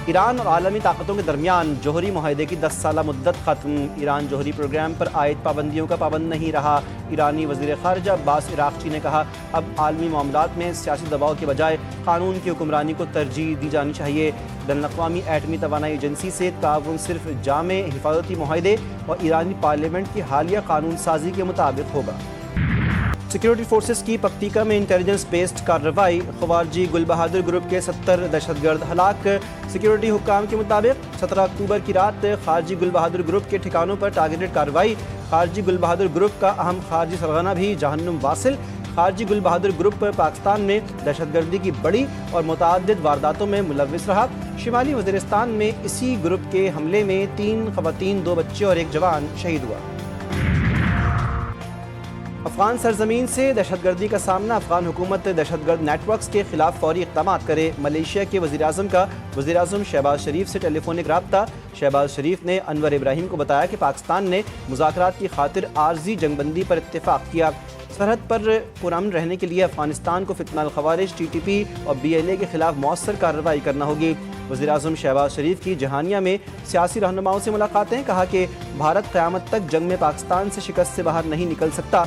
ایران اور عالمی طاقتوں کے درمیان جوہری معاہدے کی 10 سالہ مدت ختم۔ ایران جوہری پروگرام پر عائد پابندیوں کا پابند نہیں رہا۔ ایرانی وزیر خارجہ عباس عراقچی نے کہا، اب عالمی معاملات میں سیاسی دباؤ کے بجائے قانون کی حکمرانی کو ترجیح دی جانی چاہیے۔ بین الاقوامی ایٹمی توانائی ایجنسی سے تعاون صرف جامع حفاظتی معاہدے اور ایرانی پارلیمنٹ کی حالیہ قانون سازی کے مطابق ہوگا۔ سیکیورٹی فورسز کی پکتیکا میں انٹیلیجنس بیسڈ کارروائی، خوارجی گل بہادر گروپ کے 70 دہشت گرد ہلاک۔ سیکیورٹی حکام کے مطابق 17 اکتوبر کی رات خارجی گل بہادر گروپ کے ٹھکانوں پر ٹارگیٹڈ کارروائی۔ خارجی گل بہادر گروپ کا اہم خارجی سرغنہ بھی جہنم واصل۔ خارجی گل بہادر گروپ پاکستان میں دہشت گردی کی بڑی اور متعدد وارداتوں میں ملوث رہا۔ شمالی وزیرستان میں اسی گروپ کے حملے میں 3 خواتین، 2 بچے اور 1 جوان شہید ہوا۔ افغان سرزمین سے دہشت گردی کا سامنا، افغان حکومت دہشت گرد نیٹ ورکس کے خلاف فوری اقدامات کرے۔ ملائیشیا کے وزیراعظم کا وزیراعظم شہباز شریف سے ٹیلی فونک رابطہ۔ شہباز شریف نے انور ابراہیم کو بتایا کہ پاکستان نے مذاکرات کی خاطر عارضی جنگ بندی پر اتفاق کیا۔ سرحد پر پرامن رہنے کے لیے افغانستان کو فتنہ الخوارج، ٹی ٹی پی اور BLA کے خلاف مؤثر کارروائی کرنا ہوگی۔ وزیراعظم شہباز شریف کی جہانیہ میں سیاسی رہنماؤں سے ملاقاتیں، کہا کہ بھارت قیامت تک جنگ میں پاکستان سے شکست سے باہر نہیں نکل سکتا۔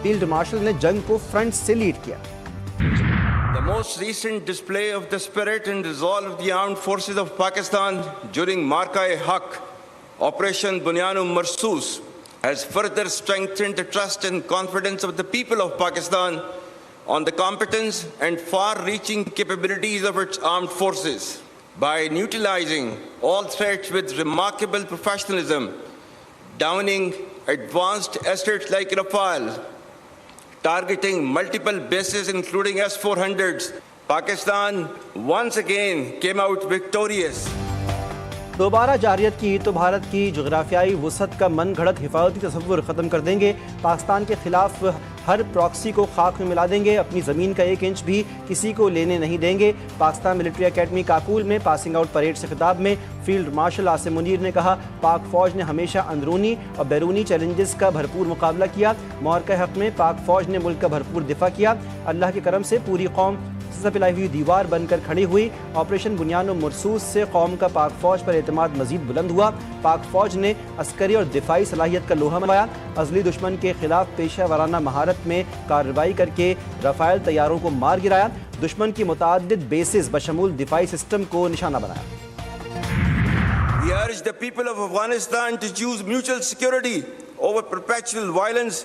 فیلڈ مارشل نے جنگ کو فرنٹ سے لیڈ کیا۔ The most recent display of the spirit and resolve of the armed forces of Pakistan during Marka-e-Haq, Operation Bunyan-e Marsoos, has further strengthened the trust and confidence of the people of Pakistan on the competence and far-reaching capabilities of its armed forces. By neutralizing all threats with remarkable professionalism, downing advanced assets like Rafale, targeting multiple bases including S-400s, Pakistan once again came out victorious. دوبارہ جارحیت کی تو بھارت کی جغرافیائی وسعت کا من گھڑت حفاظتی تصور ختم کر دیں گے۔ پاکستان کے خلاف ہر پراکسی کو خاک میں ملا دیں گے، اپنی زمین کا 1 انچ بھی کسی کو لینے نہیں دیں گے۔ پاکستان ملٹری اکیڈمی کاکول میں پاسنگ آؤٹ پریڈ سے خطاب میں فیلڈ مارشل عاصم منیر نے کہا، پاک فوج نے ہمیشہ اندرونی اور بیرونی چیلنجز کا بھرپور مقابلہ کیا۔ معرکہ حق میں پاک فوج نے ملک کا بھرپور دفاع کیا۔ اللہ کے کرم سے پوری قوم سزا پلائی ہوئی دیوار بن کر کھڑی ہوئی۔ آپریشن بنیان و مرصوص سے قوم کا پاک فوج پر اعتماد مزید بلند ہوا۔ پاک فوج نے عسکری اور دفاعی صلاحیت کا لوہا منوایا۔ ازلی دشمن کے خلاف پیشہ ورانہ مہارت میں کارروائی کر کے رافائل طیاروں کو مار گرایا۔ دشمن کی متعدد بیسز بشمول دفاعی سسٹم کو نشانہ بنایا۔ We urge the people of Afghanistan to choose mutual security over perpetual violence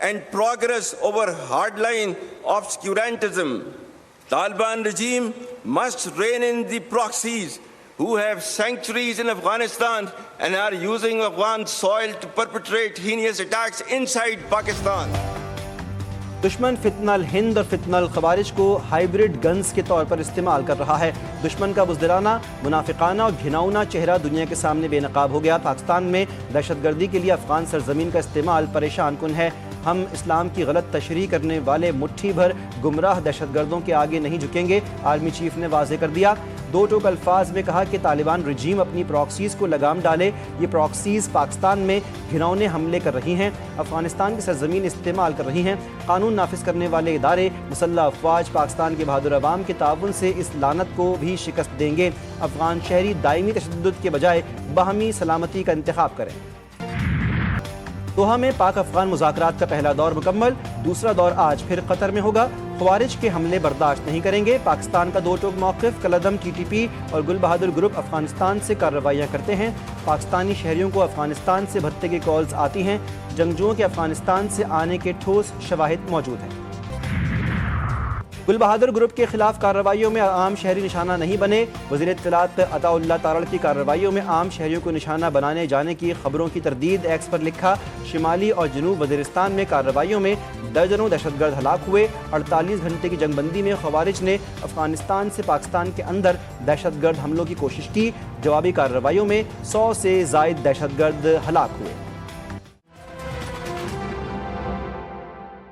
and progress over hardline obscurantism. Taliban regime must rein in the proxies who have sanctuaries in Afghanistan and are using Afghan soil to perpetrate heinous attacks inside Pakistan. دشمن فتنہ الہند اور فتنہ الخوارج کو hybrid guns کے طور پر استعمال کر رہا ہے۔ دشمن کا بزدلانہ، منافقانہ اور گھناؤنا چہرہ دنیا کے سامنے بے نقاب ہو گیا۔ پاکستان میں دہشت گردی کے لیے افغان سرزمین کا استعمال پریشان کن ہے۔ ہم اسلام کی غلط تشریح کرنے والے مٹھی بھر گمراہ دہشت گردوں کے آگے نہیں جھکیں گے، آرمی چیف نے واضح کر دیا۔ 2 ٹوک الفاظ میں کہا کہ طالبان رجیم اپنی پراکسیز کو لگام ڈالے۔ یہ پراکسیز پاکستان میں گھناؤنے حملے کر رہی ہیں، افغانستان کی سرزمین استعمال کر رہی ہیں۔ قانون نافذ کرنے والے ادارے، مسلح افواج پاکستان کے بہادر عوام کے تعاون سے اس لعنت کو بھی شکست دیں گے۔ افغان شہری دائمی تشدد کے بجائے باہمی سلامتی کا انتخاب کریں۔ دوحہ میں پاک افغان مذاکرات کا پہلا دور مکمل، دوسرا دور آج پھر قطر میں ہوگا۔ خوارج کے حملے برداشت نہیں کریں گے۔ پاکستان کا 2 ٹوک موقف، کالعدم TTP اور گل بہادر گروپ افغانستان سے کارروائیاں کرتے ہیں۔ پاکستانی شہریوں کو افغانستان سے بھتنے کی کالز آتی ہیں۔ جنگجوؤں کے افغانستان سے آنے کے ٹھوس شواہد موجود ہیں۔ گل بہادر گروپ کے خلاف کارروائیوں میں عام شہری نشانہ نہیں بنے۔ وزیر اطلاعات عطا اللہ تارڑ کی کارروائیوں میں عام شہریوں کو نشانہ بنانے جانے کی خبروں کی تردید، ایکس پر لکھا۔ شمالی اور جنوب وزیرستان میں کارروائیوں میں درجنوں دہشت گرد ہلاک ہوئے۔ 48 گھنٹے کی جنگ بندی میں خوارج نے افغانستان سے پاکستان کے اندر دہشت گرد حملوں کی کوشش کی۔ جوابی کارروائیوں میں 100 سے زائد دہشت گرد ہلاک ہوئے۔